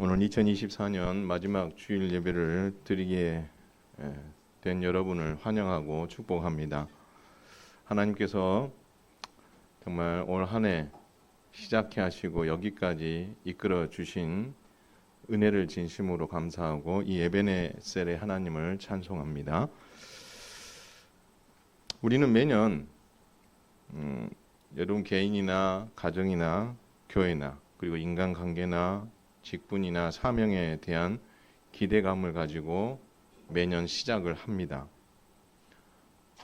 오늘 2024년 마지막 주일 예배를 드리게 된 여러분을 환영하고 축복합니다. 하나님께서 정말 올 한 해 시작해 하시고 여기까지 이끌어 주신 은혜를 진심으로 감사하고 이 에베네셀의 하나님을 찬송합니다. 우리는 매년 여러분 개인이나 가정이나 교회나 그리고 인간관계나 직분이나 사명에 대한 기대감을 가지고 매년 시작을 합니다.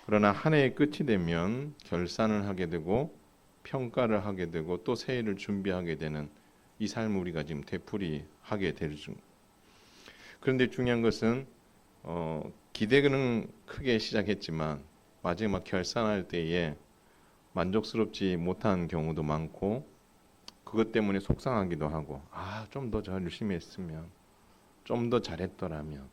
그러나 한 해의 끝이 되면 결산을 하게 되고 평가를 하게 되고 또 새해를 준비하게 되는 이 삶을 우리가 지금 되풀이하게 되죠. 그런데 중요한 것은 기대는 크게 시작했지만 마지막 결산할 때에 만족스럽지 못한 경우도 많고 그것 때문에 속상하기도 하고 좀 더 열심히 했으면 좀 더 잘했더라면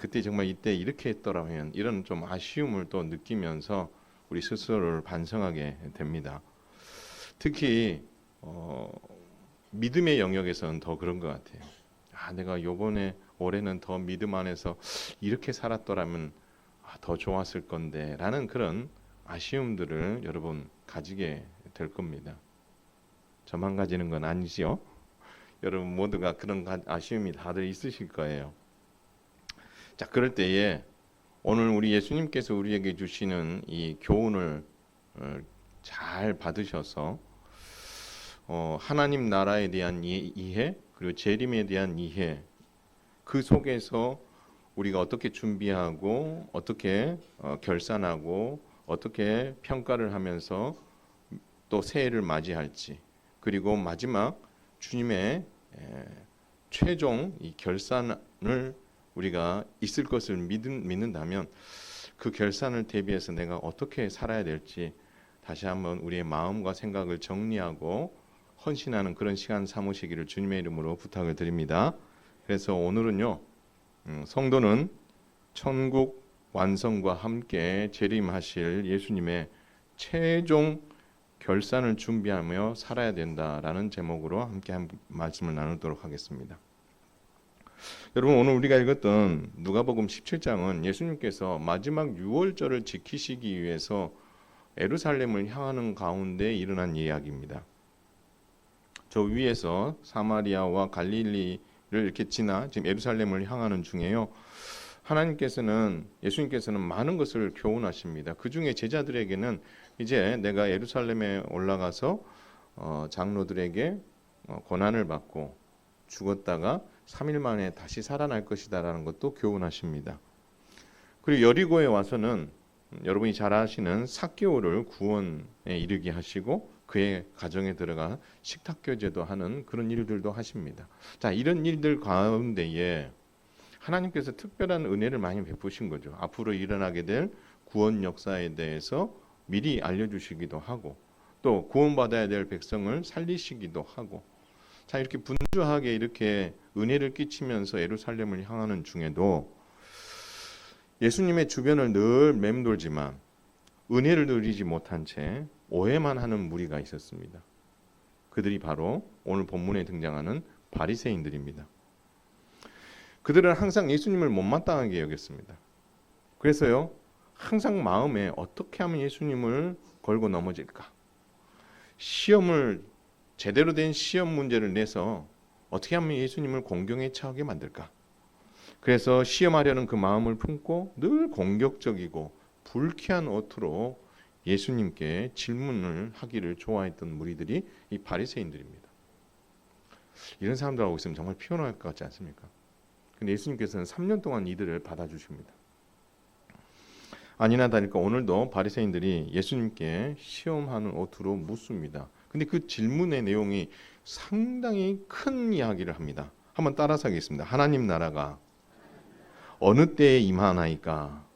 그때 정말 이때 이렇게 했더라면 이런 좀 아쉬움을 또 느끼면서 우리 스스로를 반성하게 됩니다. 특히 믿음의 영역에서는 더 그런 것 같아요. 내가 요번에 올해는 더 믿음 안에서 이렇게 살았더라면 더 좋았을 건데 라는 그런 아쉬움들을 여러분 가지게 될 겁니다. 저만 가지는 건 아니지요. 여러분 모두가 그런 아쉬움이 다들 있으실 거예요. 자, 그럴 때에 오늘 우리 예수님께서 우리에게 주시는 이 교훈을 잘 받으셔서 하나님 나라에 대한 이해 그리고 재림에 대한 이해 그 속에서 우리가 어떻게 준비하고 어떻게 결산하고 어떻게 평가를 하면서 또 새해를 맞이할지 그리고 마지막 주님의 최종 이 결산을 우리가 있을 것을 믿는다면 그 결산을 대비해서 내가 어떻게 살아야 될지 다시 한번 우리의 마음과 생각을 정리하고 헌신하는 그런 시간 삼으시기를 주님의 이름으로 부탁을 드립니다. 그래서 오늘은요, 성도는 천국 완성과 함께 재림하실 예수님의 최종 결산을 준비하며 살아야 된다라는 제목으로 함께 한 말씀을 나누도록 하겠습니다. 여러분 오늘 우리가 읽었던 누가복음 17장은 예수님께서 마지막 유월절을 지키시기 위해서 예루살렘을 향하는 가운데 일어난 이야기입니다. 저 위에서 사마리아와 갈릴리를 이렇게 지나 지금 예루살렘을 향하는 중에요. 예수님께서는 많은 것을 교훈하십니다. 그 중에 제자들에게는 이제 내가 예루살렘에 올라가서 장로들에게 고난을 받고 죽었다가 3일 만에 다시 살아날 것이다라는 것도 교훈하십니다. 그리고 여리고에 와서는 여러분이 잘 아시는 삭개오를 구원에 이르게 하시고 그의 가정에 들어가 식탁교제도 하는 그런 일들도 하십니다. 자, 이런 일들 가운데에 하나님께서 특별한 은혜를 많이 베푸신 거죠. 앞으로 일어나게 될 구원 역사에 대해서 미리 알려주시기도 하고 또 구원받아야 될 백성을 살리시기도 하고 자, 이렇게 분주하게 이렇게 은혜를 끼치면서 예루살렘을 향하는 중에도 예수님의 주변을 늘 맴돌지만 은혜를 누리지 못한 채 오해만 하는 무리가 있었습니다. 그들이 바로 오늘 본문에 등장하는 바리새인들입니다. 그들은 항상 예수님을 못마땅하게 여겼습니다. 그래서요, 항상 마음에 어떻게 하면 예수님을 걸고 넘어질까? 제대로 된 시험 문제를 내서 어떻게 하면 예수님을 공경에 처하게 만들까? 그래서 시험하려는 그 마음을 품고 늘 공격적이고 불쾌한 어투로 예수님께 질문을 하기를 좋아했던 무리들이 이 바리새인들입니다. 이런 사람들하고 있으면 정말 피곤할 것 같지 않습니까? 근데 예수님께서는 3년 동안 이들을 받아주십니다. 아니나 다를까 오늘도 바리새인들이 예수님께 시험하는 어투로 묻습니다. 근데 그 질문의 내용이 상당히 큰 이야기를 합니다. 한번 따라서 하겠습니다. 하나님 나라가 어느 때에 임하나이까?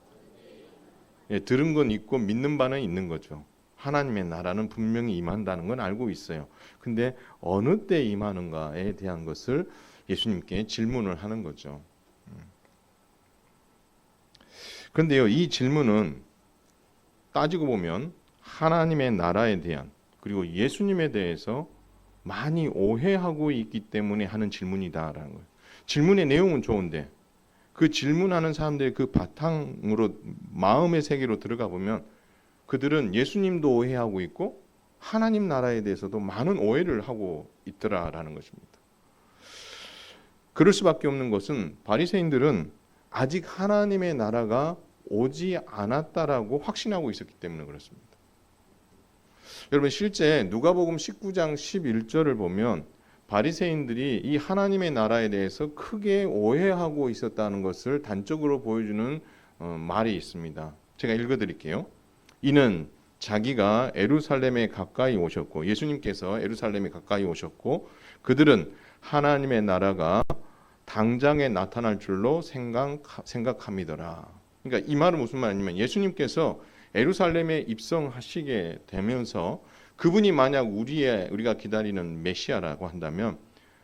들은 건 있고 믿는 바는 있는 거죠. 하나님의 나라는 분명히 임한다는 건 알고 있어요. 근데 어느 때에 임하는가에 대한 것을 예수님께 질문을 하는 거죠. 그런데요, 이 질문은 따지고 보면 하나님의 나라에 대한 그리고 예수님에 대해서 많이 오해하고 있기 때문에 하는 질문이다라는 거예요. 질문의 내용은 좋은데 그 질문하는 사람들의 그 바탕으로 마음의 세계로 들어가 보면 그들은 예수님도 오해하고 있고 하나님 나라에 대해서도 많은 오해를 하고 있더라라는 것입니다. 그럴 수밖에 없는 것은 바리새인들은 아직 하나님의 나라가 오지 않았다라고 확신하고 있었기 때문에 그렇습니다. 여러분 실제 누가복음 19장 11절을 보면 바리새인들이 이 하나님의 나라에 대해서 크게 오해하고 있었다는 것을 단적으로 보여주는 말이 있습니다. 제가 읽어드릴게요. 이는 자기가 예루살렘에 가까이 오셨고 예수님께서 예루살렘에 가까이 오셨고 그들은 하나님의 나라가 당장에 나타날 줄로 생각함이더라. 그러니까 이 말은 무슨 말이냐면 예수님께서 예루살렘에 입성하시게 되면서 그분이 만약 우리가 기다리는 메시아라고 한다면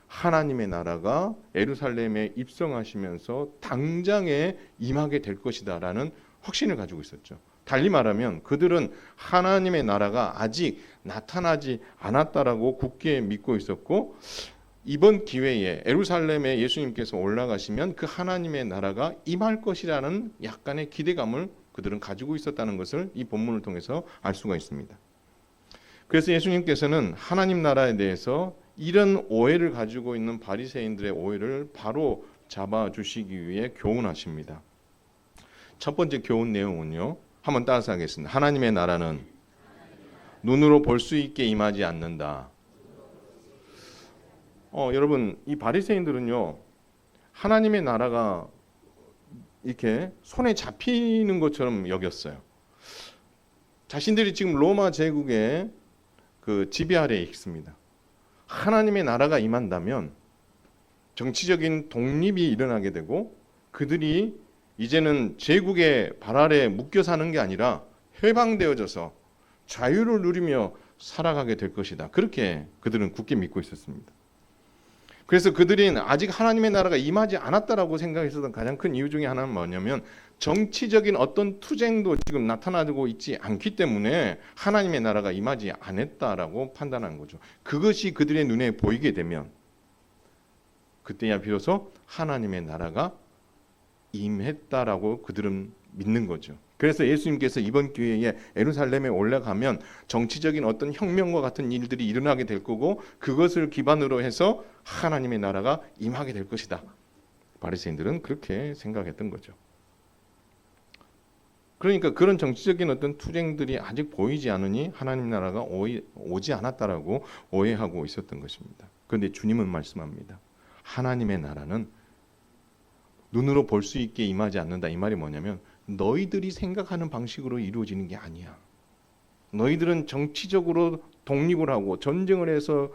하나님의 나라가 예루살렘에 입성하시면서 당장에 임하게 될 것이다라는 확신을 가지고 있었죠. 달리 말하면 그들은 하나님의 나라가 아직 나타나지 않았다라고 굳게 믿고 있었고 이번 기회에 예루살렘에 예수님께서 올라가시면 그 하나님의 나라가 임할 것이라는 약간의 기대감을 그들은 가지고 있었다는 것을 이 본문을 통해서 알 수가 있습니다. 그래서 예수님께서는 하나님 나라에 대해서 이런 오해를 가지고 있는 바리새인들의 오해를 바로 잡아주시기 위해 교훈하십니다. 첫 번째 교훈 내용은요. 한번 따라서 하겠습니다. 하나님의 나라는 눈으로 볼 수 있게 임하지 않는다. 여러분 이 바리새인들은요. 하나님의 나라가 이렇게 손에 잡히는 것처럼 여겼어요. 자신들이 지금 로마 제국의 그 지배 아래에 있습니다. 하나님의 나라가 임한다면 정치적인 독립이 일어나게 되고 그들이 이제는 제국의 발 아래에 묶여 사는 게 아니라 해방되어져서 자유를 누리며 살아가게 될 것이다. 그렇게 그들은 굳게 믿고 있었습니다. 그래서 그들이 아직 하나님의 나라가 임하지 않았다라고 생각했었던 가장 큰 이유 중에 하나는 뭐냐면 정치적인 어떤 투쟁도 지금 나타나고 있지 않기 때문에 하나님의 나라가 임하지 않았다라고 판단한 거죠. 그것이 그들의 눈에 보이게 되면 그때야 비로소 하나님의 나라가 임했다라고 그들은 믿는 거죠. 그래서 예수님께서 이번 기회에 예루살렘에 올라가면 정치적인 어떤 혁명과 같은 일들이 일어나게 될 거고 그것을 기반으로 해서 하나님의 나라가 임하게 될 것이다. 바리새인들은 그렇게 생각했던 거죠. 그러니까 그런 정치적인 어떤 투쟁들이 아직 보이지 않으니 하나님 나라가 오지 않았다라고 오해하고 있었던 것입니다. 그런데 주님은 말씀합니다. 하나님의 나라는 눈으로 볼 수 있게 임하지 않는다. 이 말이 뭐냐면 너희들이 생각하는 방식으로 이루어지는 게 아니야. 너희들은 정치적으로 독립을 하고 전쟁을 해서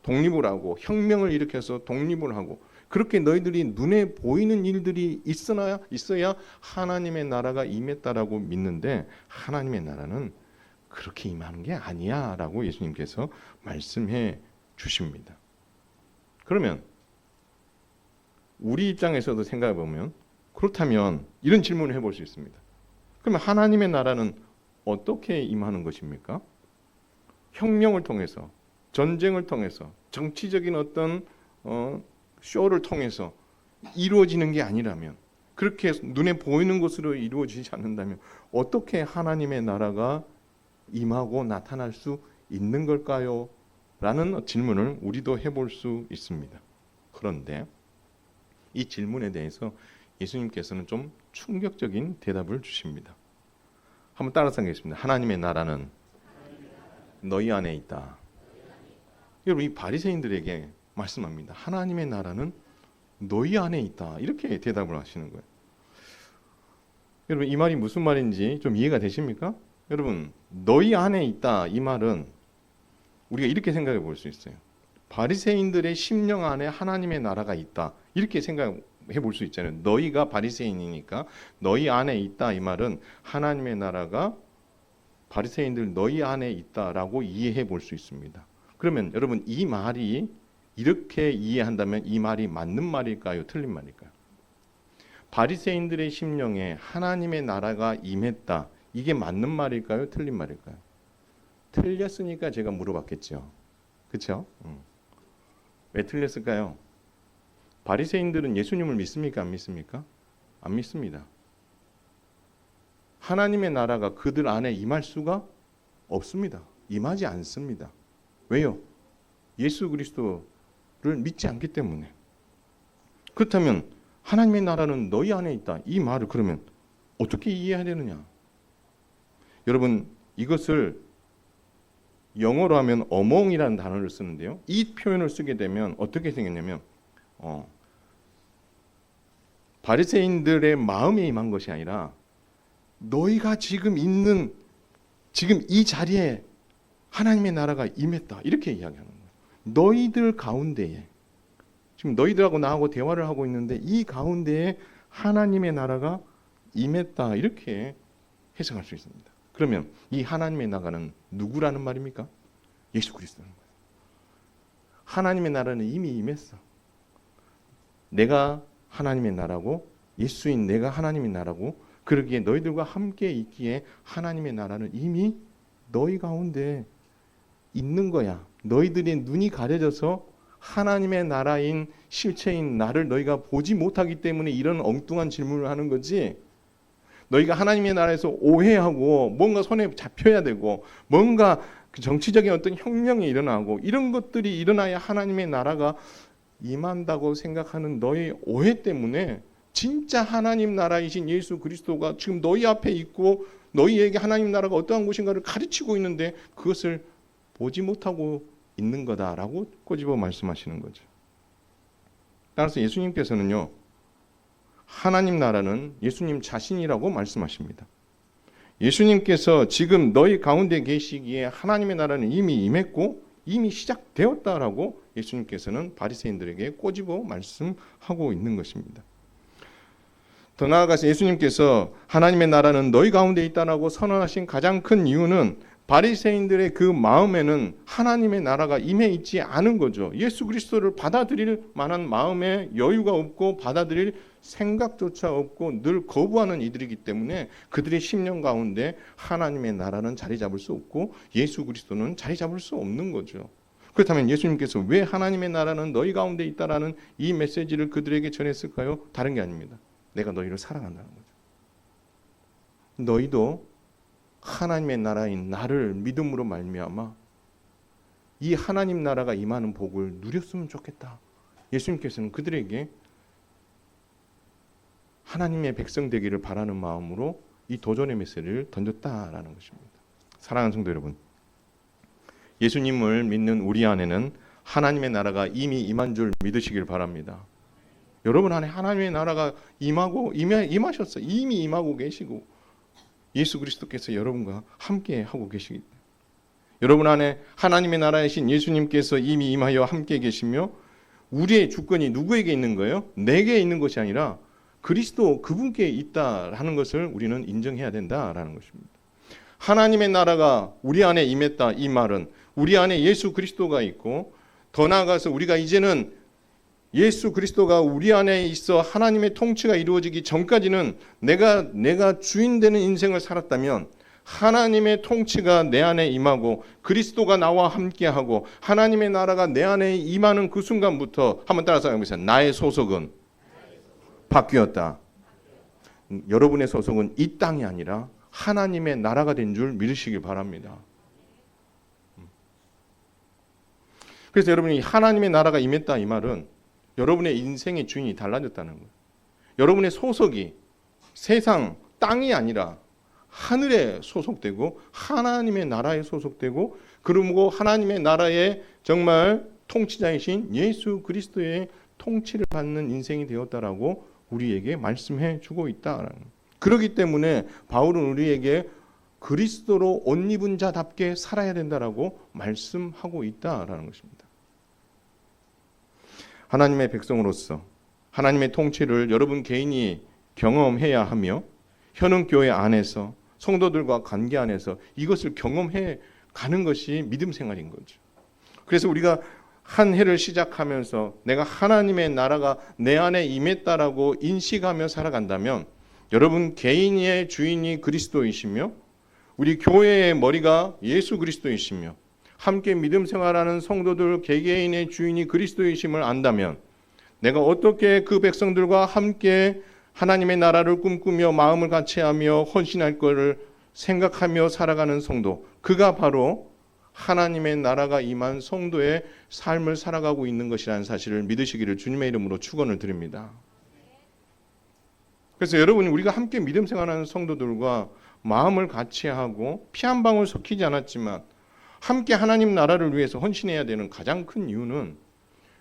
독립을 하고 혁명을 일으켜서 독립을 하고 그렇게 너희들이 눈에 보이는 일들이 있어야 하나님의 나라가 임했다라고 믿는데 하나님의 나라는 그렇게 임하는 게 아니야 라고 예수님께서 말씀해 주십니다. 그러면 우리 입장에서도 생각해 보면 그렇다면 이런 질문을 해볼 수 있습니다. 그러면 하나님의 나라는 어떻게 임하는 것입니까? 혁명을 통해서, 전쟁을 통해서, 정치적인 어떤 쇼를 통해서 이루어지는 게 아니라면, 그렇게 눈에 보이는 것으로 이루어지지 않는다면 어떻게 하나님의 나라가 임하고 나타날 수 있는 걸까요? 라는 질문을 우리도 해볼 수 있습니다. 그런데 이 질문에 대해서 예수님께서는 좀 충격적인 대답을 주십니다. 한번 따라서 하겠습니다. 하나님의 나라는 너희 안에 있다. 여러분 이 바리새인들에게 말씀합니다. 하나님의 나라는 너희 안에 있다. 이렇게 대답을 하시는 거예요. 여러분 이 말이 무슨 말인지 좀 이해가 되십니까? 여러분 너희 안에 있다 이 말은 우리가 이렇게 생각해 볼 수 있어요. 바리새인들의 심령 안에 하나님의 나라가 있다. 이렇게 생각해 볼 수 있잖아요. 너희가 바리새인이니까 너희 안에 있다 이 말은 하나님의 나라가 바리새인들 너희 안에 있다라고 이해해 볼 수 있습니다. 그러면 여러분 이 말이 이렇게 이해한다면 이 말이 맞는 말일까요? 틀린 말일까요? 바리새인들의 심령에 하나님의 나라가 임했다. 이게 맞는 말일까요? 틀린 말일까요? 틀렸으니까 제가 물어봤겠죠. 그렇죠? 왜 틀렸을까요? 바리새인들은 예수님을 믿습니까? 안 믿습니까? 안 믿습니다. 하나님의 나라가 그들 안에 임할 수가 없습니다. 임하지 않습니다. 왜요? 예수 그리스도를 믿지 않기 때문에. 그렇다면 하나님의 나라는 너희 안에 있다. 이 말을 그러면 어떻게 이해해야 되느냐? 여러분, 이것을 영어로 하면 among이라는 단어를 쓰는데요. 이 표현을 쓰게 되면 어떻게 생겼냐면 바리새인들의 마음에 임한 것이 아니라 너희가 지금 있는 지금 이 자리에 하나님의 나라가 임했다. 이렇게 이야기하는 거예요. 너희들 가운데에 지금 너희들하고 나하고 대화를 하고 있는데 이 가운데에 하나님의 나라가 임했다. 이렇게 해석할 수 있습니다. 그러면 이 하나님의 나라는 누구라는 말입니까? 예수 그리스도라는 거예요. 하나님의 나라는 이미 임했어. 내가 하나님의 나라고 예수인 내가 하나님의 나라고 그러기에 너희들과 함께 있기에 하나님의 나라는 이미 너희 가운데 있는 거야. 너희들의 눈이 가려져서 하나님의 나라인 실체인 나를 너희가 보지 못하기 때문에 이런 엉뚱한 질문을 하는 거지. 너희가 하나님의 나라에서 오해하고 뭔가 손에 잡혀야 되고 뭔가 그 정치적인 어떤 혁명이 일어나고 이런 것들이 일어나야 하나님의 나라가 임한다고 생각하는 너의 오해 때문에 진짜 하나님 나라이신 예수 그리스도가 지금 너희 앞에 있고 너희에게 하나님 나라가 어떠한 곳인가를 가르치고 있는데 그것을 보지 못하고 있는 거다라고 꼬집어 말씀하시는 거죠. 따라서 예수님께서는요. 하나님 나라는 예수님 자신이라고 말씀하십니다. 예수님께서 지금 너희 가운데 계시기에 하나님의 나라는 이미 임했고 이미 시작되었다라고 예수님께서는 바리새인들에게 꼬집어 말씀하고 있는 것입니다. 더 나아가서 예수님께서 하나님의 나라는 너희 가운데 있다라고 선언하신 가장 큰 이유는 바리새인들의 그 마음에는 하나님의 나라가 임해 있지 않은 거죠. 예수 그리스도를 받아들일 만한 마음에 여유가 없고 받아들일 생각조차 없고 늘 거부하는 이들이기 때문에 그들의 심령 가운데 하나님의 나라는 자리 잡을 수 없고 예수 그리스도는 자리 잡을 수 없는 거죠. 그렇다면 예수님께서 왜 하나님의 나라는 너희 가운데 있다라는 이 메시지를 그들에게 전했을까요? 다른 게 아닙니다. 내가 너희를 사랑한다는 거죠. 너희도 하나님의 나라인 나를 믿음으로 말미암아 이 하나님 나라가 임하는 복을 누렸으면 좋겠다. 예수님께서는 그들에게 하나님의 백성 되기를 바라는 마음으로 이 도전의 메시지를 던졌다라는 것입니다. 사랑하는 성도 여러분, 예수님을 믿는 우리 안에는 하나님의 나라가 이미 임한 줄 믿으시길 바랍니다. 여러분 안에 하나님의 나라가 임하셨어요. 이미 임하고 계시고 예수 그리스도께서 여러분과 함께 하고 계시기 때문에 여러분 안에 하나님의 나라이신 예수님께서 이미 임하여 함께 계시며 우리의 주권이 누구에게 있는 거예요? 내게 있는 것이 아니라 그리스도 그분께 있다라는 것을 우리는 인정해야 된다라는 것입니다. 하나님의 나라가 우리 안에 임했다 이 말은 우리 안에 예수 그리스도가 있고 더 나아가서 우리가 이제는 예수 그리스도가 우리 안에 있어 하나님의 통치가 이루어지기 전까지는 내가 주인 되는 인생을 살았다면 하나님의 통치가 내 안에 임하고 그리스도가 나와 함께하고 하나님의 나라가 내 안에 임하는 그 순간부터 한번 따라서 해보세요. 나의 소속은 바뀌었다. 여러분의 소속은 이 땅이 아니라 하나님의 나라가 된 줄 믿으시길 바랍니다. 그래서 여러분이 하나님의 나라가 임했다 이 말은 여러분의 인생의 주인이 달라졌다는 거예요. 여러분의 소속이 세상, 땅이 아니라 하늘에 소속되고 하나님의 나라에 소속되고 그리고 하나님의 나라의 정말 통치자이신 예수 그리스도의 통치를 받는 인생이 되었다라고 우리에게 말씀해 주고 있다라는 거예요. 그렇기 때문에 바울은 우리에게 그리스도로 옷 입은 자답게 살아야 된다라고 말씀하고 있다라는 것입니다. 하나님의 백성으로서 하나님의 통치를 여러분 개인이 경험해야 하며 현흥교회 안에서 성도들과 관계 안에서 이것을 경험해 가는 것이 믿음 생활인 거죠. 그래서 우리가 한 해를 시작하면서 내가 하나님의 나라가 내 안에 임했다라고 인식하며 살아간다면 여러분 개인의 주인이 그리스도이시며 우리 교회의 머리가 예수 그리스도이시며 함께 믿음 생활하는 성도들 개개인의 주인이 그리스도이심을 안다면 내가 어떻게 그 백성들과 함께 하나님의 나라를 꿈꾸며 마음을 같이하며 헌신할 것을 생각하며 살아가는 성도, 그가 바로 하나님의 나라가 임한 성도의 삶을 살아가고 있는 것이라는 사실을 믿으시기를 주님의 이름으로 축원을 드립니다. 그래서 여러분이 우리가 함께 믿음 생활하는 성도들과 마음을 같이하고 피 한 방울 섞이지 않았지만 함께 하나님 나라를 위해서 헌신해야 되는 가장 큰 이유는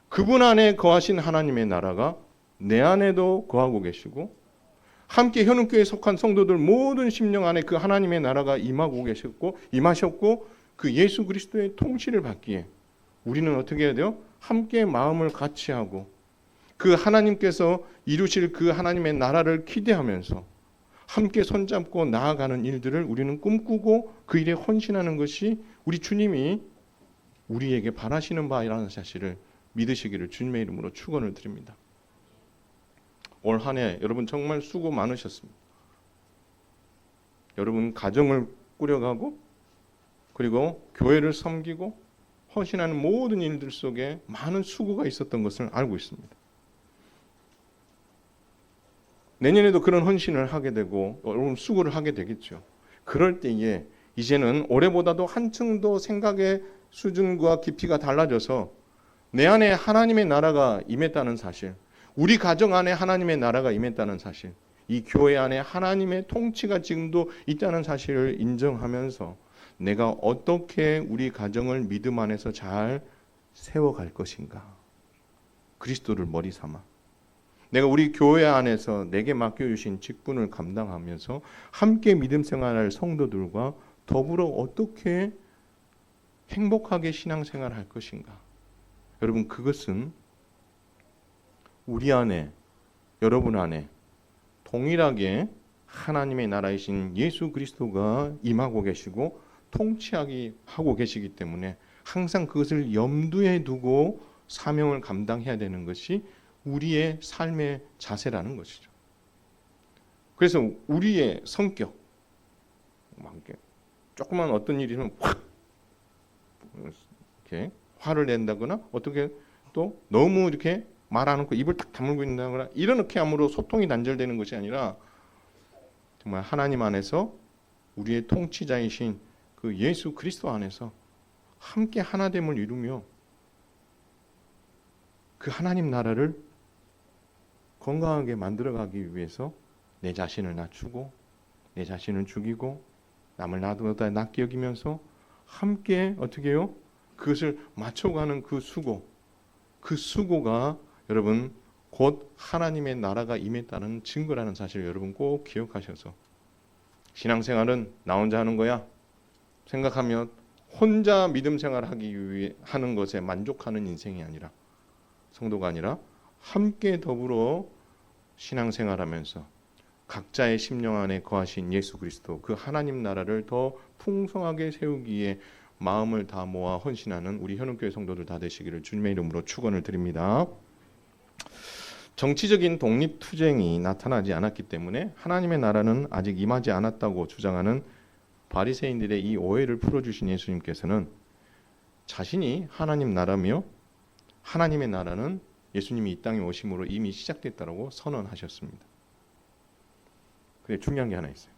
그분 안에 거하신 하나님의 나라가 내 안에도 거하고 계시고 함께 현흥교회에 속한 성도들 모든 심령 안에 그 하나님의 나라가 임하셨고 그 예수 그리스도의 통치를 받기에 우리는 어떻게 해야 돼요? 함께 마음을 같이하고 그 하나님께서 이루실 그 하나님의 나라를 기대하면서 함께 손잡고 나아가는 일들을 우리는 꿈꾸고 그 일에 헌신하는 것이 우리 주님이 우리에게 바라시는 바라는 사실을 믿으시기를 주님의 이름으로 축원을 드립니다. 올 한 해 여러분 정말 수고 많으셨습니다. 여러분 가정을 꾸려가고 그리고 교회를 섬기고 헌신하는 모든 일들 속에 많은 수고가 있었던 것을 알고 있습니다. 내년에도 그런 헌신을 하게 되고 여러분 수고를 하게 되겠죠. 그럴 때에 이제는 올해보다도 한층 더 생각의 수준과 깊이가 달라져서 내 안에 하나님의 나라가 임했다는 사실, 우리 가정 안에 하나님의 나라가 임했다는 사실, 이 교회 안에 하나님의 통치가 지금도 있다는 사실을 인정하면서 내가 어떻게 우리 가정을 믿음 안에서 잘 세워갈 것인가, 그리스도를 머리 삼아 내가 우리 교회 안에서 내게 맡겨주신 직분을 감당하면서 함께 믿음 생활할 성도들과 더불어 어떻게 행복하게 신앙생활할 것인가. 여러분 그것은 우리 안에, 여러분 안에 동일하게 하나님의 나라이신 예수 그리스도가 임하고 계시고 통치하고 계시기 때문에 항상 그것을 염두에 두고 사명을 감당해야 되는 것이 우리의 삶의 자세라는 것이죠. 그래서 우리의 성격, 조그만 어떤 일이 있으면 확 이렇게 화를 낸다거나 어떻게 또 너무 이렇게 말 안 하고 입을 딱 다물고 있다거나 이렇게 함으로 소통이 단절되는 것이 아니라 정말 하나님 안에서 우리의 통치자이신 그 예수 그리스도 안에서 함께 하나됨을 이루며 그 하나님 나라를 건강하게 만들어가기 위해서 내 자신을 낮추고 내 자신을 죽이고 남을 나보다 낮게 여기면서 함께 어떻게 해요? 그것을 맞춰가는 그 수고가 여러분 곧 하나님의 나라가 임했다는 증거라는 사실을 여러분 꼭 기억하셔서 신앙생활은 나 혼자 하는 거야 생각하며 혼자 믿음 생활하기 위해 하는 것에 만족하는 인생이 아니라 성도가 아니라 함께 더불어 신앙생활하면서 각자의 심령 안에 거하신 예수 그리스도 그 하나님 나라를 더 풍성하게 세우기에 마음을 다 모아 헌신하는 우리 현흥교회 성도들 다 되시기를 주님의 이름으로 축원을 드립니다. 정치적인 독립투쟁이 나타나지 않았기 때문에 하나님의 나라는 아직 임하지 않았다고 주장하는 바리새인들의 이 오해를 풀어주신 예수님께서는 자신이 하나님 나라며 하나님의 나라는 예수님이 이 땅에 오심으로 이미 시작됐다고 선언하셨습니다. 근데 중요한 게 하나 있어요.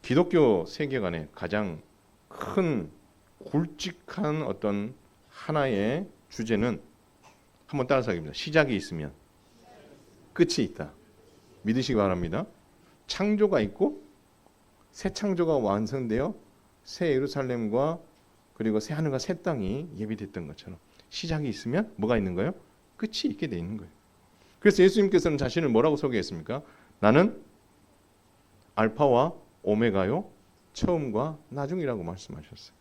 기독교 세계관의 가장 큰 굵직한 어떤 하나의 주제는 한번 따라서 하겠습니다. 시작이 있으면 끝이 있다. 믿으시기 바랍니다. 창조가 있고 새 창조가 완성되어 새 예루살렘과 그리고 새 하늘과 새 땅이 예비됐던 것처럼 시작이 있으면 뭐가 있는 거예요? 끝이 있게 돼 있는 거예요. 그래서 예수님께서는 자신을 뭐라고 소개했습니까? 나는 알파와 오메가요, 처음과 나중이라고 말씀하셨어요.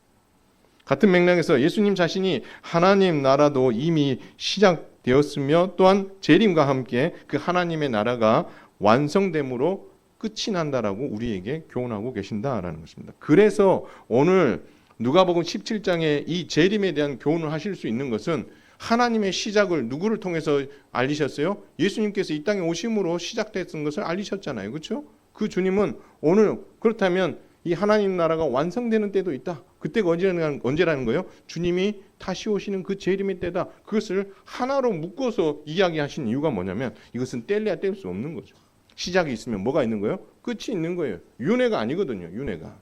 같은 맥락에서 예수님 자신이 하나님 나라도 이미 시작되었으며 또한 재림과 함께 그 하나님의 나라가 완성됨으로 끝이 난다라고 우리에게 교훈하고 계신다라는 것입니다. 그래서 오늘 누가복음 17장에 이 재림에 대한 교훈을 하실 수 있는 것은 하나님의 시작을 누구를 통해서 알리셨어요? 예수님께서 이 땅에 오심으로 시작됐던 것을 알리셨잖아요. 그렇죠? 그 주님은 오늘 그렇다면 이 하나님 나라가 완성되는 때도 있다. 그때가 언제라는 거예요? 주님이 다시 오시는 그 재림의 때다. 그것을 하나로 묶어서 이야기하신 이유가 뭐냐면 이것은 뗄래야 뗄 수 없는 거죠. 시작이 있으면 뭐가 있는 거예요? 끝이 있는 거예요. 윤회가 아니거든요. 윤회가.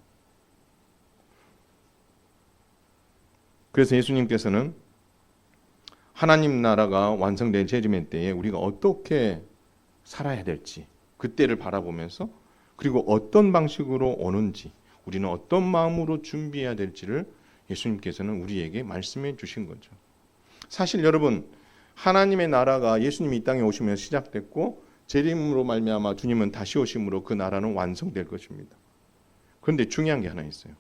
그래서 예수님께서는 하나님 나라가 완성된 재림의 때에 우리가 어떻게 살아야 될지 그때를 바라보면서 그리고 어떤 방식으로 오는지 우리는 어떤 마음으로 준비해야 될지를 예수님께서는 우리에게 말씀해 주신 거죠. 사실 여러분 하나님의 나라가 예수님이 이 땅에 오시면서 시작됐고 재림으로 말미암아 주님은 다시 오심으로 그 나라는 완성될 것입니다. 그런데 중요한 게 하나 있어요.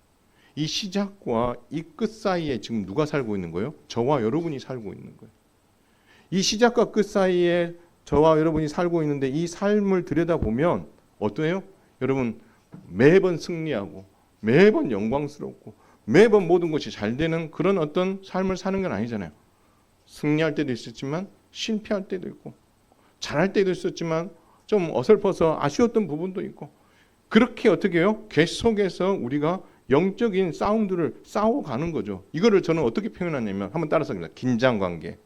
이 시작과 이 끝 사이에 지금 누가 살고 있는 거예요? 저와 여러분이 살고 있는 거예요. 이 시작과 끝 사이에 저와 여러분이 살고 있는데 이 삶을 들여다보면 어때요? 여러분 매번 승리하고 매번 영광스럽고 매번 모든 것이 잘 되는 그런 어떤 삶을 사는 건 아니잖아요. 승리할 때도 있었지만 실패할 때도 있고 잘할 때도 있었지만 좀 어설퍼서 아쉬웠던 부분도 있고 그렇게 어떻게 해요? 계속해서 우리가 영적인 싸움들을 싸워가는 거죠. 이거를 저는 어떻게 표현하냐면 한번 따라서 긴장관계.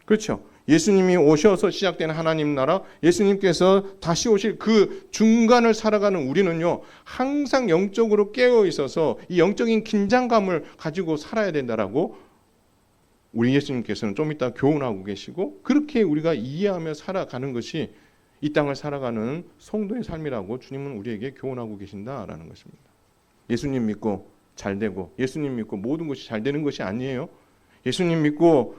그렇죠. 예수님이 오셔서 시작된 하나님 나라, 예수님께서 다시 오실 그 중간을 살아가는 우리는요, 항상 영적으로 깨어 있어서 이 영적인 긴장감을 가지고 살아야 된다라고 우리 예수님께서는 좀 이따 교훈하고 계시고 그렇게 우리가 이해하며 살아가는 것이 이 땅을 살아가는 성도의 삶이라고 주님은 우리에게 교훈하고 계신다라는 것입니다. 예수님 믿고 잘 되고 예수님 믿고 모든 것이 잘 되는 것이 아니에요. 예수님 믿고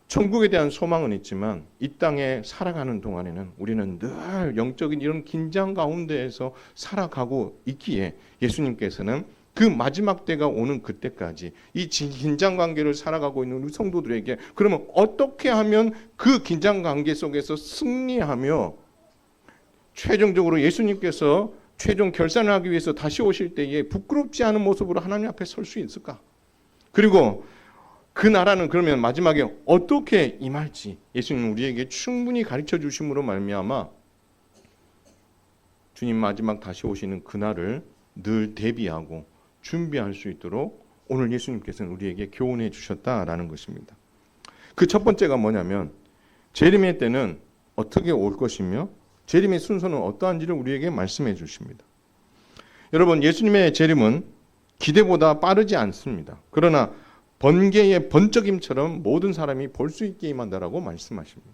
천국에 대한 소망은 있지만 이 땅에 살아가는 동안에는 우리는 늘 영적인 이런 긴장 가운데에서 살아가고 있기에 예수님께서는 그 마지막 때가 오는 그때까지 이 긴장 관계를 살아가고 있는 우리 성도들에게 그러면 어떻게 하면 그 긴장 관계 속에서 승리하며 최종적으로 예수님께서 최종 결산을 하기 위해서 다시 오실 때에 부끄럽지 않은 모습으로 하나님 앞에 설 수 있을까? 그리고 그 나라는 그러면 마지막에 어떻게 임할지 예수님은 우리에게 충분히 가르쳐 주심으로 말미암아 주님 마지막 다시 오시는 그날을 늘 대비하고 준비할 수 있도록 오늘 예수님께서는 우리에게 교훈해 주셨다라는 것입니다. 그 첫 번째가 뭐냐면 재림의 때는 어떻게 올 것이며 재림의 순서는 어떠한지를 우리에게 말씀해 주십니다. 여러분 예수님의 재림은 기대보다 빠르지 않습니다. 그러나 번개의 번쩍임처럼 모든 사람이 볼 수 있게 임한다라고 말씀하십니다.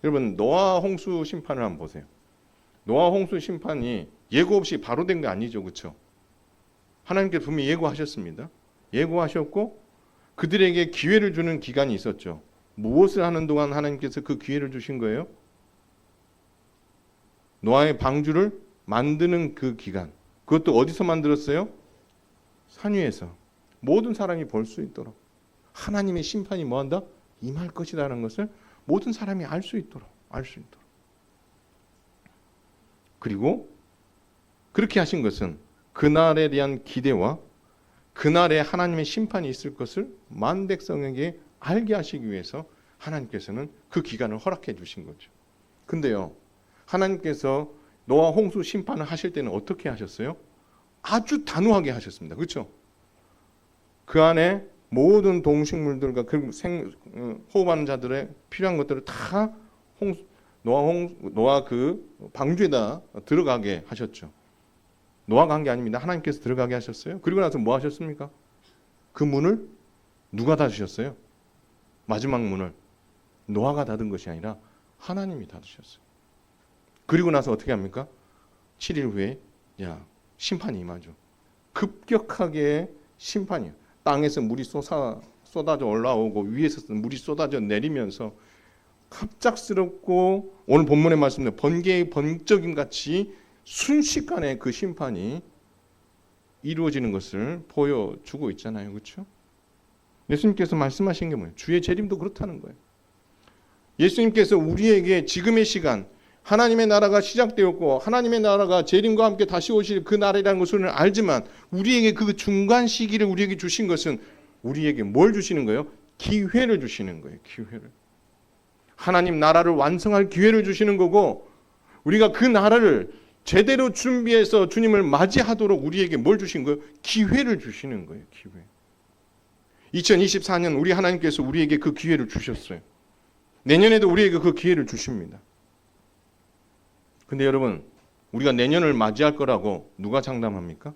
여러분 노아 홍수 심판을 한번 보세요. 노아 홍수 심판이 예고 없이 바로 된 게 아니죠. 그렇죠? 하나님께서 분명히 예고하셨습니다. 예고하셨고 그들에게 기회를 주는 기간이 있었죠. 무엇을 하는 동안 하나님께서 그 기회를 주신 거예요? 노아의 방주를 만드는 그 기간. 그것도 어디서 만들었어요? 산 위에서. 모든 사람이 볼 수 있도록 하나님의 심판이 뭐한다? 임할 것이라는 것을 모든 사람이 알 수 있도록 그리고 그렇게 하신 것은 그날에 대한 기대와 그날에 하나님의 심판이 있을 것을 만 백성에게 알게 하시기 위해서 하나님께서는 그 기간을 허락해 주신 거죠. 근데요 하나님께서 노아 홍수 심판을 하실 때는 어떻게 하셨어요? 아주 단호하게 하셨습니다. 그렇죠? 그 안에 모든 동식물들과 호흡하는 자들의 필요한 것들을 다 노아 그 방주에다 들어가게 하셨죠. 노아가 한 게 아닙니다. 하나님께서 들어가게 하셨어요. 그리고 나서 뭐 하셨습니까? 그 문을 누가 닫으셨어요? 마지막 문을 노아가 닫은 것이 아니라 하나님이 닫으셨어요. 그리고 나서 어떻게 합니까? 7일 후에 심판이 임하죠. 급격하게 심판이요. 땅에서 물이 쏟아져 올라오고 위에서 물이 쏟아져 내리면서 갑작스럽고 오늘 본문의 말씀대로 번개의 번쩍임 같이 순식간에 그 심판이 이루어지는 것을 보여주고 있잖아요. 그렇죠? 예수님께서 말씀하신 게 뭐예요? 주의 재림도 그렇다는 거예요. 예수님께서 우리에게 지금의 시간 하나님의 나라가 시작되었고 하나님의 나라가 재림과 함께 다시 오실 그 날이라는 것을 알지만 우리에게 그 중간 시기를 우리에게 주신 것은 우리에게 뭘 주시는 거예요? 기회를 주시는 거예요. 기회를. 하나님 나라를 완성할 기회를 주시는 거고 우리가 그 나라를 제대로 준비해서 주님을 맞이하도록 우리에게 뭘 주신 거예요? 기회를 주시는 거예요. 기회. 2024년 우리 하나님께서 우리에게 그 기회를 주셨어요. 내년에도 우리에게 그 기회를 주십니다. 근데 여러분, 우리가 내년을 맞이할 거라고 누가 장담합니까?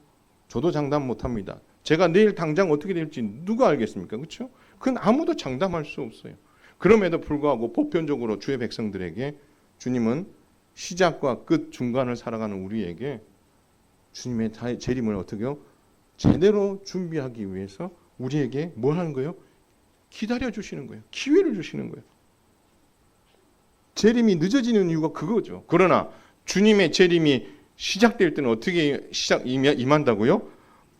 저도 장담 못합니다. 제가 내일 당장 어떻게 될지 누가 알겠습니까? 그렇죠? 그건 아무도 장담할 수 없어요. 그럼에도 불구하고 보편적으로 주의 백성들에게 주님은 시작과 끝 중간을 살아가는 우리에게 주님의 재림을 어떻게요? 제대로 준비하기 위해서 우리에게 뭘 하는 거예요? 기다려 주시는 거예요. 기회를 주시는 거예요. 재림이 늦어지는 이유가 그거죠. 그러나 주님의 재림이 시작될 때는 어떻게 임한다고요?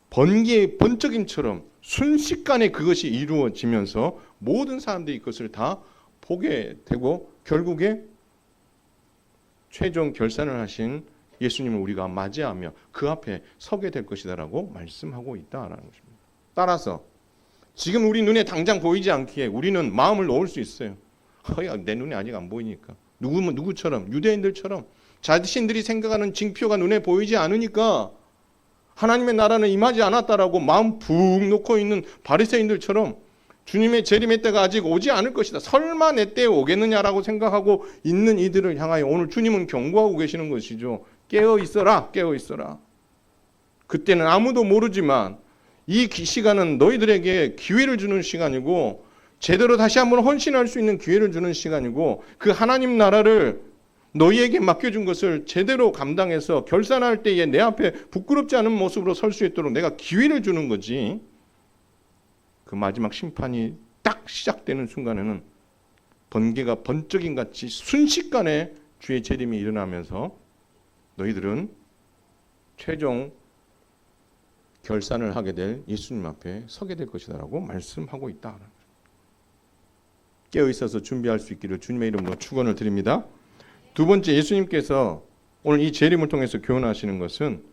번개의 번쩍임처럼 순식간에 그것이 이루어지면서 모든 사람들이 그것을 다 보게 되고 결국에 최종 결산을 하신 예수님을 우리가 맞이하며 그 앞에 서게 될 것이다라고 말씀하고 있다라는 것입니다. 따라서 지금 우리 눈에 당장 보이지 않기에 우리는 마음을 놓을 수 있어요. 내 눈에 아직 안 보이니까. 누구처럼 유대인들처럼 자신들이 생각하는 징표가 눈에 보이지 않으니까 하나님의 나라는 임하지 않았다라고 마음 푹 놓고 있는 바리새인들처럼 주님의 재림의 때가 아직 오지 않을 것이다. 설마 내 때에 오겠느냐라고 생각하고 있는 이들을 향하여 오늘 주님은 경고하고 계시는 것이죠. 깨어 있어라, 깨어 있어라. 그때는 아무도 모르지만 이 시간은 너희들에게 기회를 주는 시간이고 제대로 다시 한번 헌신할 수 있는 기회를 주는 시간이고 그 하나님 나라를 너희에게 맡겨준 것을 제대로 감당해서 결산할 때에 내 앞에 부끄럽지 않은 모습으로 설 수 있도록 내가 기회를 주는 거지. 그 마지막 심판이 딱 시작되는 순간에는 번개가 번쩍임 같이 순식간에 주의 재림이 일어나면서 너희들은 최종 결산을 하게 될 예수님 앞에 서게 될 것이다라고 말씀하고 있다. 깨어 있어서 준비할 수 있기를 주님의 이름으로 축원을 드립니다. 두 번째, 예수님께서 오늘 이 재림을 통해서 교훈하시는 것은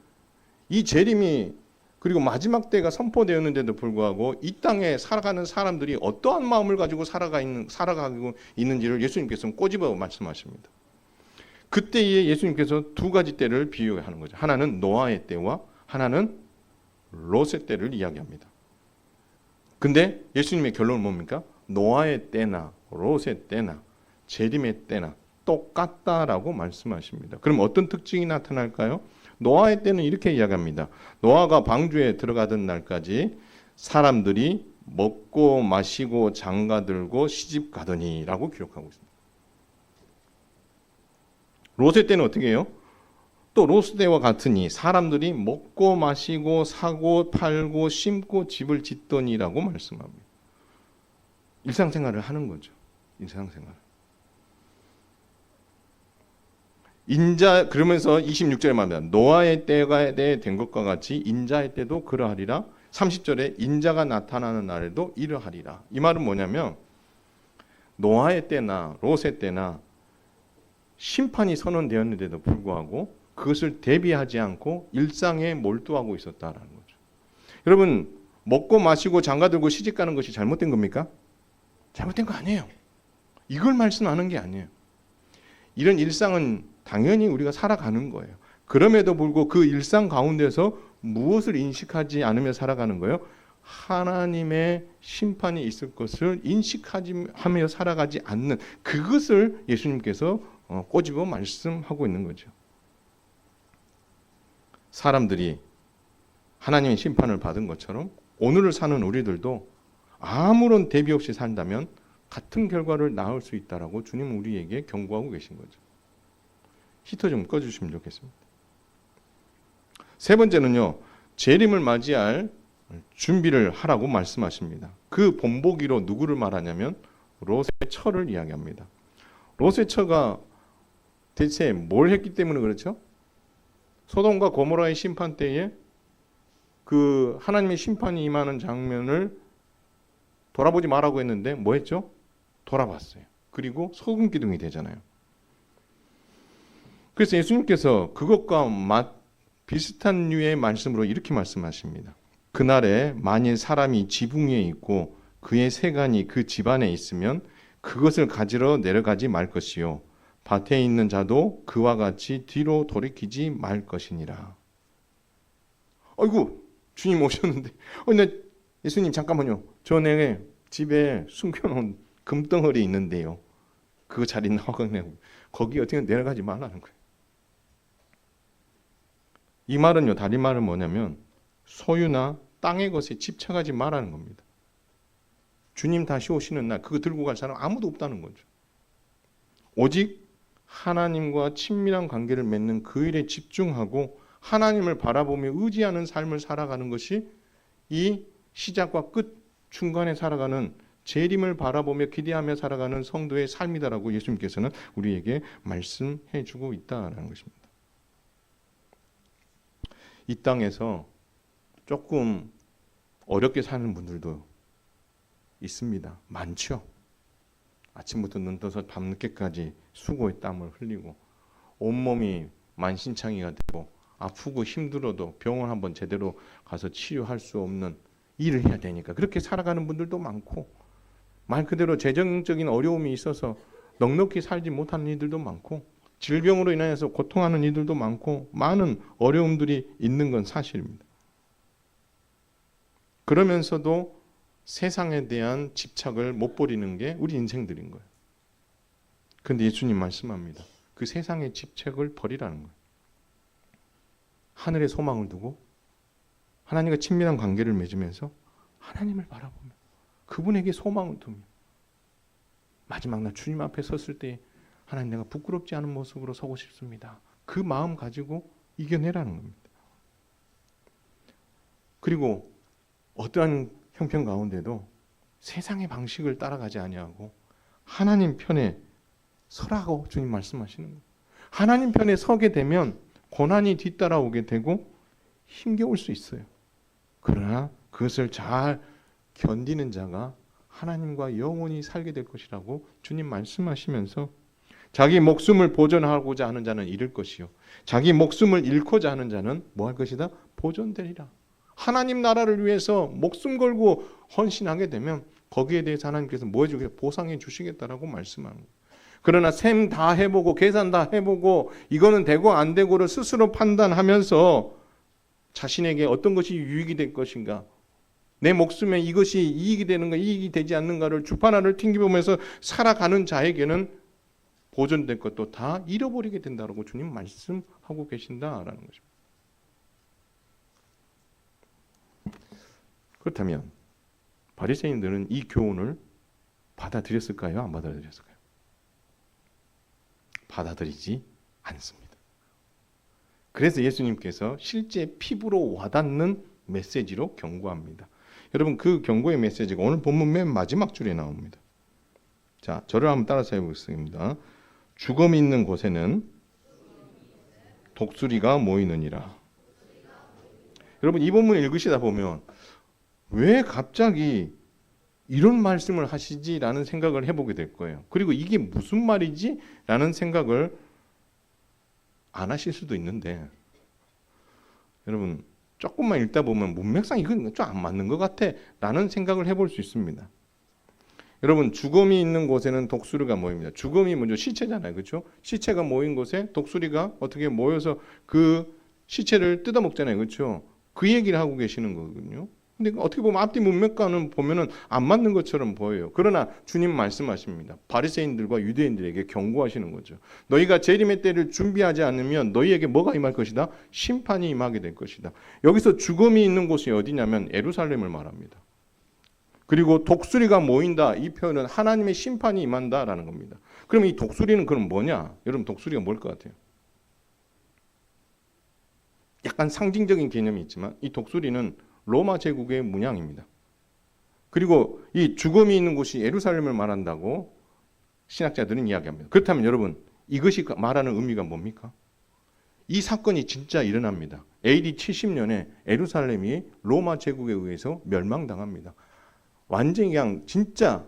이 재림이 그리고 마지막 때가 선포되었는데도 불구하고 이 땅에 살아가는 사람들이 어떠한 마음을 가지고 살아가고 있는지를 예수님께서는 꼬집어 말씀하십니다. 그때에 예수님께서 두 가지 때를 비유하는 거죠. 하나는 노아의 때와 하나는 롯의 때를 이야기합니다. 근데 예수님의 결론은 뭡니까? 노아의 때나 롯의 때나 재림의 때나 똑같다라고 말씀하십니다. 그럼 어떤 특징이 나타날까요? 노아의 때는 이렇게 이야기합니다. 노아가 방주에 들어가던 날까지 사람들이 먹고 마시고 장가들고 시집 가더니라고 기록하고 있습니다. 롯의 때는 어떻게 해요? 또 롯의 때와 같으니 사람들이 먹고 마시고 사고 팔고 심고 집을 짓더니라고 말씀합니다. 일상생활을 하는 거죠. 일상생활. 그러면서 26절에 말합니다. 노아의 때가 된 것과 같이 인자의 때도 그러하리라. 30절에 인자가 나타나는 날에도 이러하리라. 이 말은 뭐냐면 노아의 때나 롯의 때나 심판이 선언되었는데도 불구하고 그것을 대비하지 않고 일상에 몰두하고 있었다라는 거죠. 여러분, 먹고 마시고 장가들고 시집가는 것이 잘못된 겁니까? 잘못된 거 아니에요. 이걸 말씀하는 게 아니에요. 이런 일상은 당연히 우리가 살아가는 거예요. 그럼에도 불구하고 그 일상 가운데서 무엇을 인식하지 않으며 살아가는 거예요? 하나님의 심판이 있을 것을 인식하며 살아가지 않는 그것을 예수님께서 꼬집어 말씀하고 있는 거죠. 사람들이 하나님의 심판을 받은 것처럼 오늘을 사는 우리들도 아무런 대비 없이 산다면 같은 결과를 낳을 수 있다라고 주님은 우리에게 경고하고 계신 거죠. 히터 좀 꺼주시면 좋겠습니다. 세 번째는요, 재림을 맞이할 준비를 하라고 말씀하십니다. 그 본보기로 누구를 말하냐면 롯의 처를 이야기합니다. 롯의 처가 대체 뭘 했기 때문에 그렇죠? 소돔과 고모라의 심판 때에 그 하나님의 심판이 임하는 장면을 돌아보지 말라고 했는데 뭐 했죠? 돌아봤어요. 그리고 소금 기둥이 되잖아요. 그래서 예수님께서 그것과 비슷한 류의 말씀으로 이렇게 말씀하십니다. 그날에 만일 사람이 지붕 위에 있고 그의 세간이 그 집 안에 있으면 그것을 가지러 내려가지 말 것이요. 밭에 있는 자도 그와 같이 뒤로 돌이키지 말 것이니라. 아이고, 주님 오셨는데, 예수님 잠깐만요. 저 내 집에 숨겨놓은 금덩어리 있는데요. 그거 잘 있나 확인하고 거기 어떻게 내려가지 말라는 거예요. 이 말은요, 다른 말은 뭐냐면 소유나 땅의 것에 집착하지 말라는 겁니다. 주님 다시 오시는 날 그거 들고 갈 사람 아무도 없다는 거죠. 오직 하나님과 친밀한 관계를 맺는 그 일에 집중하고 하나님을 바라보며 의지하는 삶을 살아가는 것이 이 시작과 끝 중간에 살아가는 재림을 바라보며 기대하며 살아가는 성도의 삶이다라고 예수님께서는 우리에게 말씀해 주고 있다라는 것입니다. 이 땅에서 조금 어렵게 사는 분들도 있습니다. 많죠. 아침부터 눈 떠서 밤늦게까지 수고의 땀을 흘리고 온몸이 만신창이가 되고 아프고 힘들어도 병원 한번 제대로 가서 치료할 수 없는 일을 해야 되니까 그렇게 살아가는 분들도 많고, 말 그대로 재정적인 어려움이 있어서 넉넉히 살지 못하는 이들도 많고, 질병으로 인해서 고통하는 이들도 많고, 많은 어려움들이 있는 건 사실입니다. 그러면서도 세상에 대한 집착을 못 버리는 게 우리 인생들인 거예요. 그런데 예수님 말씀합니다. 그 세상의 집착을 버리라는 거예요. 하늘에 소망을 두고 하나님과 친밀한 관계를 맺으면서 하나님을 바라보며 그분에게 소망을 두며 마지막 날 주님 앞에 섰을 때 하나님, 내가 부끄럽지 않은 모습으로 서고 싶습니다. 그 마음 가지고 이겨내라는 겁니다. 그리고 어떠한 형편 가운데도 세상의 방식을 따라가지 아니하고 하나님 편에 서라고 주님 말씀하시는 거예요. 하나님 편에 서게 되면 고난이 뒤따라오게 되고 힘겨울 수 있어요. 그러나 그것을 잘 견디는 자가 하나님과 영원히 살게 될 것이라고 주님 말씀하시면서, 자기 목숨을 보존하고자 하는 자는 잃을 것이요 자기 목숨을 잃고자 하는 자는 뭐 할 것이다? 보존되리라. 하나님 나라를 위해서 목숨 걸고 헌신하게 되면 거기에 대해서 하나님께서 뭐 해주겠다? 보상해 주시겠다라고 말씀하는 거예요. 그러나 셈 다 해보고 계산 다 해보고 이거는 되고 안 되고를 스스로 판단하면서 자신에게 어떤 것이 유익이 될 것인가, 내 목숨에 이것이 이익이 되는가 이익이 되지 않는가를 주판알을 튕겨보면서 살아가는 자에게는 보존된 것도 다 잃어버리게 된다고 주님 말씀하고 계신다라는 것입니다. 그렇다면 바리새인들은 이 교훈을 받아들였을까요? 안 받아들였을까요? 받아들이지 않습니다. 그래서 예수님께서 실제 피부로 와닿는 메시지로 경고합니다. 여러분, 그 경고의 메시지가 오늘 본문 맨 마지막 줄에 나옵니다. 자, 저를 한번 따라서 해보겠습니다. 죽음이 있는 곳에는 독수리가 모이느니라. 여러분, 이 본문을 읽으시다 보면 왜 갑자기 이런 말씀을 하시지라는 생각을 해보게 될 거예요. 그리고 이게 무슨 말이지? 라는 생각을 안 하실 수도 있는데, 여러분 조금만 읽다 보면 문맥상 이건 좀 안 맞는 것 같아 라는 생각을 해볼 수 있습니다. 여러분, 죽음이 있는 곳에는 독수리가 모입니다. 죽음이 먼저 시체잖아요. 그렇죠? 시체가 모인 곳에 독수리가 어떻게 모여서 그 시체를 뜯어먹잖아요. 그렇죠? 그 얘기를 하고 계시는 거거든요. 근데 어떻게 보면 앞뒤 문맥과는 보면은 안 맞는 것처럼 보여요. 그러나 주님 말씀하십니다. 바리새인들과 유대인들에게 경고하시는 거죠. 너희가 재림의 때를 준비하지 않으면 너희에게 뭐가 임할 것이다? 심판이 임하게 될 것이다. 여기서 죽음이 있는 곳이 어디냐면 예루살렘을 말합니다. 그리고 독수리가 모인다, 이 표현은 하나님의 심판이 임한다라는 겁니다. 그럼 이 독수리는 그럼 뭐냐? 여러분, 독수리가 뭘 것 같아요? 약간 상징적인 개념이 있지만 이 독수리는 로마 제국의 문양입니다. 그리고 이 죽음이 있는 곳이 예루살렘을 말한다고 신학자들은 이야기합니다. 그렇다면 여러분, 이것이 말하는 의미가 뭡니까? 이 사건이 진짜 일어납니다. AD 70년에 예루살렘이 로마 제국에 의해서 멸망당합니다. 완전히 그냥 진짜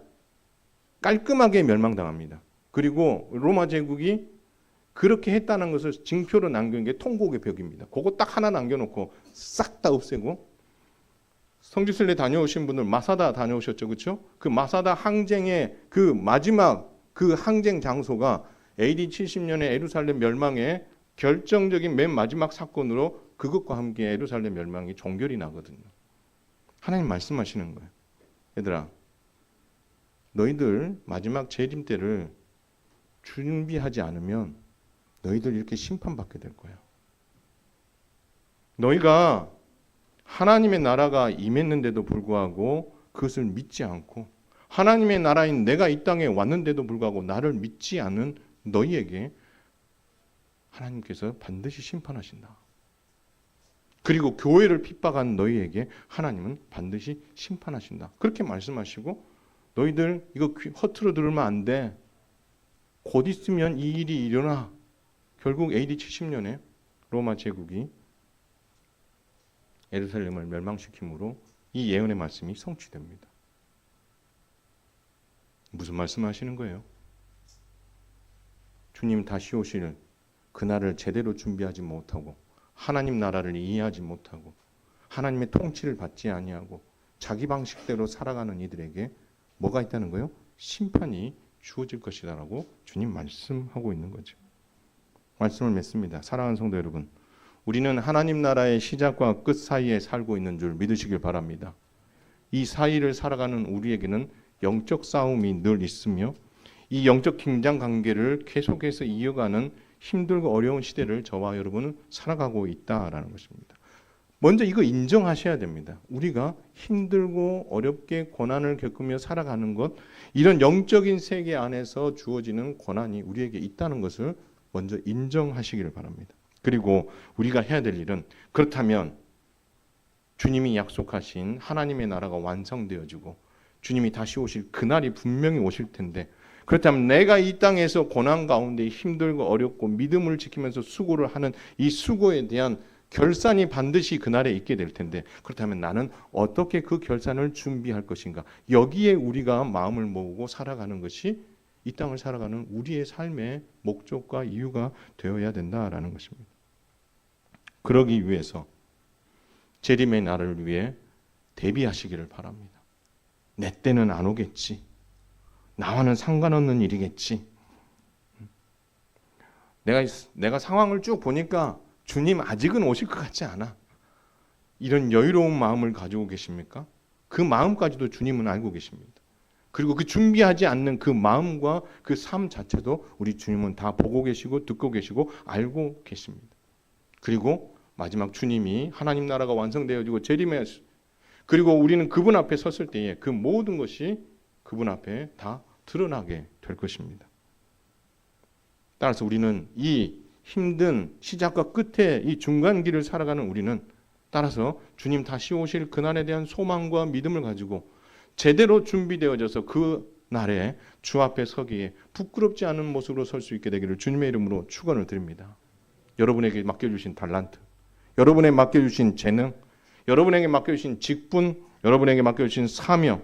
깔끔하게 멸망당합니다. 그리고 로마 제국이 그렇게 했다는 것을 징표로 남긴 게 통곡의 벽입니다. 그거 딱 하나 남겨놓고 싹 다 없애고, 성지순례 다녀오신 분들 마사다 다녀오셨죠, 그렇죠? 그 마사다 항쟁의 그 마지막 그 항쟁 장소가 AD 70년에 예루살렘 멸망의 결정적인 맨 마지막 사건으로 그것과 함께 예루살렘 멸망이 종결이 나거든요. 하나님 말씀하시는 거예요. 얘들아, 너희들 마지막 재림 때를 준비하지 않으면 너희들 이렇게 심판받게 될 거야. 너희가 하나님의 나라가 임했는데도 불구하고 그것을 믿지 않고 하나님의 나라인 내가 이 땅에 왔는데도 불구하고 나를 믿지 않은 너희에게 하나님께서 반드시 심판하신다. 그리고 교회를 핍박한 너희에게 하나님은 반드시 심판하신다. 그렇게 말씀하시고 너희들 이거 허투루 들으면 안 돼. 곧 있으면 이 일이 일어나. 결국 AD 70년에 로마 제국이 예루살렘을 멸망시킴으로 이 예언의 말씀이 성취됩니다. 무슨 말씀하시는 거예요? 주님 다시 오실 그날을 제대로 준비하지 못하고 하나님 나라를 이해하지 못하고 하나님의 통치를 받지 아니하고 자기 방식대로 살아가는 이들에게 뭐가 있다는 거예요? 심판이 주어질 것이다라고 주님 말씀하고 있는 거죠. 말씀을 맺습니다. 사랑하는 성도 여러분, 우리는 하나님 나라의 시작과 끝 사이에 살고 있는 줄 믿으시길 바랍니다. 이 사이를 살아가는 우리에게는 영적 싸움이 늘 있으며 이 영적 긴장 관계를 계속해서 이어가는 힘들고 어려운 시대를 저와 여러분은 살아가고 있다라는 것입니다. 먼저 이거 인정하셔야 됩니다. 우리가 힘들고 어렵게 고난을 겪으며 살아가는 것, 이런 영적인 세계 안에서 주어지는 고난이 우리에게 있다는 것을 먼저 인정하시기를 바랍니다. 그리고 우리가 해야 될 일은 그렇다면 주님이 약속하신 하나님의 나라가 완성되어지고 주님이 다시 오실 그날이 분명히 오실 텐데 그렇다면 내가 이 땅에서 고난 가운데 힘들고 어렵고 믿음을 지키면서 수고를 하는 이 수고에 대한 결산이 반드시 그날에 있게 될 텐데 그렇다면 나는 어떻게 그 결산을 준비할 것인가? 여기에 우리가 마음을 모으고 살아가는 것이 이 땅을 살아가는 우리의 삶의 목적과 이유가 되어야 된다라는 것입니다. 그러기 위해서 재림의 날을 위해 대비하시기를 바랍니다. 내 때는 안 오겠지. 나와는 상관없는 일이겠지. 내가 상황을 쭉 보니까 주님 아직은 오실 것 같지 않아. 이런 여유로운 마음을 가지고 계십니까? 그 마음까지도 주님은 알고 계십니다. 그리고 그 준비하지 않는 그 마음과 그 삶 자체도 우리 주님은 다 보고 계시고 듣고 계시고 알고 계십니다. 그리고 마지막 주님이 하나님 나라가 완성되어지고 재림에 그리고 우리는 그분 앞에 섰을 때에 그 모든 것이 그분 앞에 다 드러나게 될 것입니다. 따라서 우리는 이 힘든 시작과 끝에 이 중간길을 살아가는 우리는 따라서 주님 다시 오실 그날에 대한 소망과 믿음을 가지고 제대로 준비되어져서 그 날에 주 앞에 서기에 부끄럽지 않은 모습으로 설 수 있게 되기를 주님의 이름으로 축원을 드립니다. 여러분에게 맡겨주신 달란트, 여러분에게 맡겨주신 재능, 여러분에게 맡겨주신 직분, 여러분에게 맡겨주신 사명,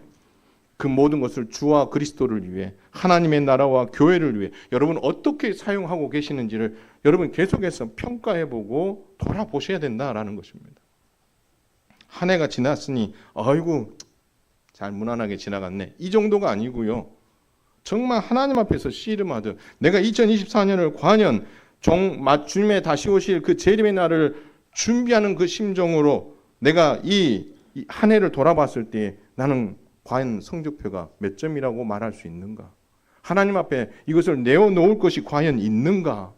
그 모든 것을 주와 그리스도를 위해 하나님의 나라와 교회를 위해 여러분 어떻게 사용하고 계시는지를 여러분 계속해서 평가해보고 돌아보셔야 된다라는 것입니다. 한 해가 지났으니 아이고 잘 무난하게 지나갔네. 이 정도가 아니고요. 정말 하나님 앞에서 씨름하듯 내가 2024년을 과연 주님의 다시 오실 그 재림의 날을 준비하는 그 심정으로 내가 이 한 해를 돌아봤을 때 나는 과연 성적표가 몇 점이라고 말할 수 있는가? 하나님 앞에 이것을 내어놓을 것이 과연 있는가?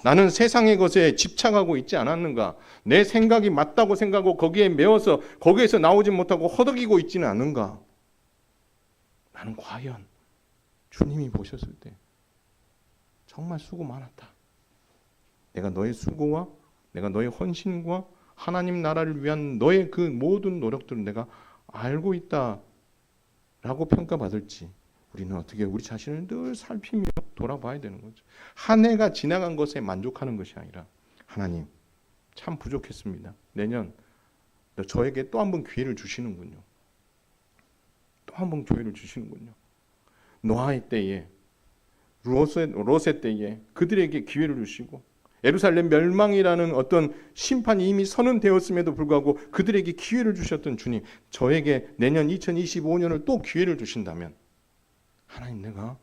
나는 세상의 것에 집착하고 있지 않았는가? 내 생각이 맞다고 생각하고 거기에 매워서 거기에서 나오지 못하고 허덕이고 있지는 않은가? 나는 과연 주님이 보셨을 때 정말 수고 많았다. 내가 너의 수고와 내가 너의 헌신과 하나님 나라를 위한 너의 그 모든 노력들을 내가 알고 있다라고 평가받을지 우리는 어떻게 우리 자신을 늘 살피며 돌아봐야 되는 거죠. 한 해가 지나간 것에 만족하는 것이 아니라 하나님 참 부족했습니다. 내년 저에게 또 한 번 기회를 주시는군요. 또 한 번 기회를 주시는군요. 노아의 때에 롯의 때에 그들에게 기회를 주시고 예루살렘 멸망이라는 어떤 심판이 이미 선언되었음에도 불구하고 그들에게 기회를 주셨던 주님, 저에게 내년 2025년을 또 기회를 주신다면 하나님 내가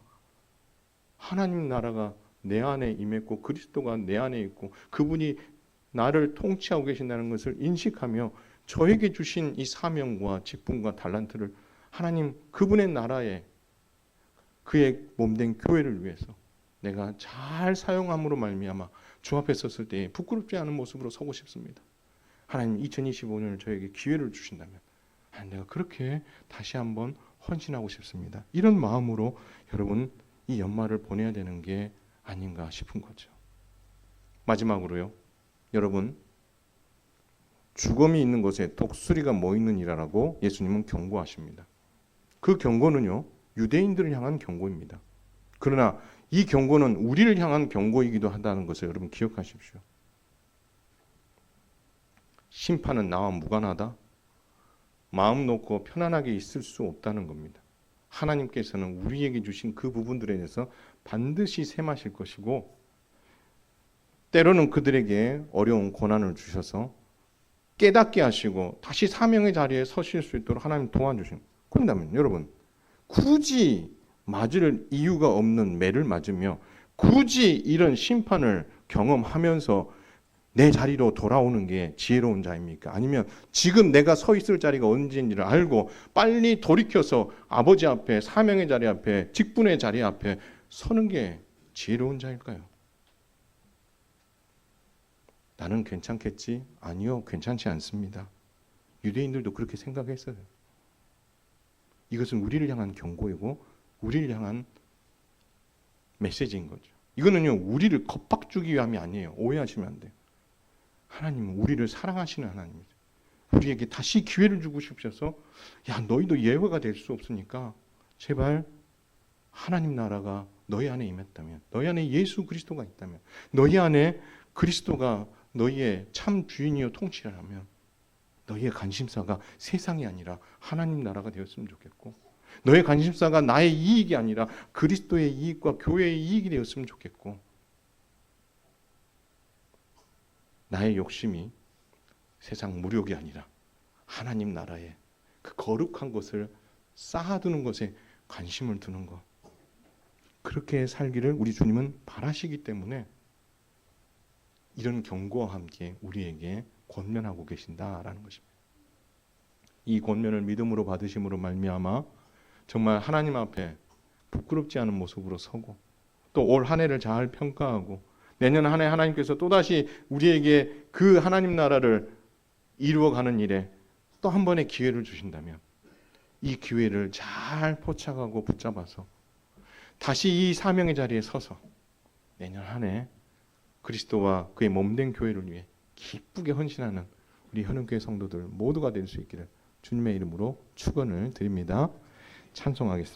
하나님 나라가 내 안에 임했고 그리스도가 내 안에 있고 그분이 나를 통치하고 계신다는 것을 인식하며 저에게 주신 이 사명과 직분과 달란트를 하나님 그분의 나라에 그의 몸된 교회를 위해서 내가 잘 사용함으로 말미암아 주 앞에 섰을 때 부끄럽지 않은 모습으로 서고 싶습니다. 하나님 2025년을 저에게 기회를 주신다면 내가 그렇게 다시 한번 헌신하고 싶습니다. 이런 마음으로 여러분 이 연말을 보내야 되는 게 아닌가 싶은 거죠. 마지막으로요. 여러분 죽음이 있는 곳에 독수리가 모이느니라라고 예수님은 경고하십니다. 그 경고는요. 유대인들을 향한 경고입니다. 그러나 이 경고는 우리를 향한 경고이기도 하다는 것을 여러분 기억하십시오. 심판은 나와 무관하다. 마음 놓고 편안하게 있을 수 없다는 겁니다. 하나님께서는 우리에게 주신 그 부분들에 대해서 반드시 셈하실 것이고 때로는 그들에게 어려운 고난을 주셔서 깨닫게 하시고 다시 사명의 자리에 서실 수 있도록 하나님 도와주신. 그런다면 여러분 굳이 맞을 이유가 없는 매를 맞으며 굳이 이런 심판을 경험하면서 내 자리로 돌아오는 게 지혜로운 자입니까? 아니면 지금 내가 서 있을 자리가 언제인지를 알고 빨리 돌이켜서 아버지 앞에 사명의 자리 앞에 직분의 자리 앞에 서는 게 지혜로운 자일까요? 나는 괜찮겠지? 아니요, 괜찮지 않습니다. 유대인들도 그렇게 생각했어요. 이것은 우리를 향한 경고이고 우리를 향한 메시지인 거죠. 이거는요, 우리를 겁박주기 위함이 아니에요. 오해하시면 안 돼요. 하나님은 우리를 사랑하시는 하나님이죠. 우리에게 다시 기회를 주고 싶으셔서 야, 너희도 예외가 될 수 없으니까 제발 하나님 나라가 너희 안에 임했다면, 너희 안에 예수 그리스도가 있다면, 너희 안에 그리스도가 너희의 참 주인이요 통치라면 너희의 관심사가 세상이 아니라 하나님 나라가 되었으면 좋겠고, 너의 관심사가 나의 이익이 아니라 그리스도의 이익과 교회의 이익이 되었으면 좋겠고, 나의 욕심이 세상 무력이 아니라 하나님 나라의 그 거룩한 것을 쌓아두는 것에 관심을 두는 것, 그렇게 살기를 우리 주님은 바라시기 때문에 이런 경고와 함께 우리에게 권면하고 계신다라는 것입니다. 이 권면을 믿음으로 받으심으로 말미암아 정말 하나님 앞에 부끄럽지 않은 모습으로 서고 또 올 한 해를 잘 평가하고 내년 한 해 하나님께서 또다시 우리에게 그 하나님 나라를 이루어가는 일에 또 한 번의 기회를 주신다면 이 기회를 잘 포착하고 붙잡아서 다시 이 사명의 자리에 서서 내년 한 해 그리스도와 그의 몸된 교회를 위해 기쁘게 헌신하는 우리 현흥교회 성도들 모두가 될 수 있기를 주님의 이름으로 축원을 드립니다. 찬송하겠습니다.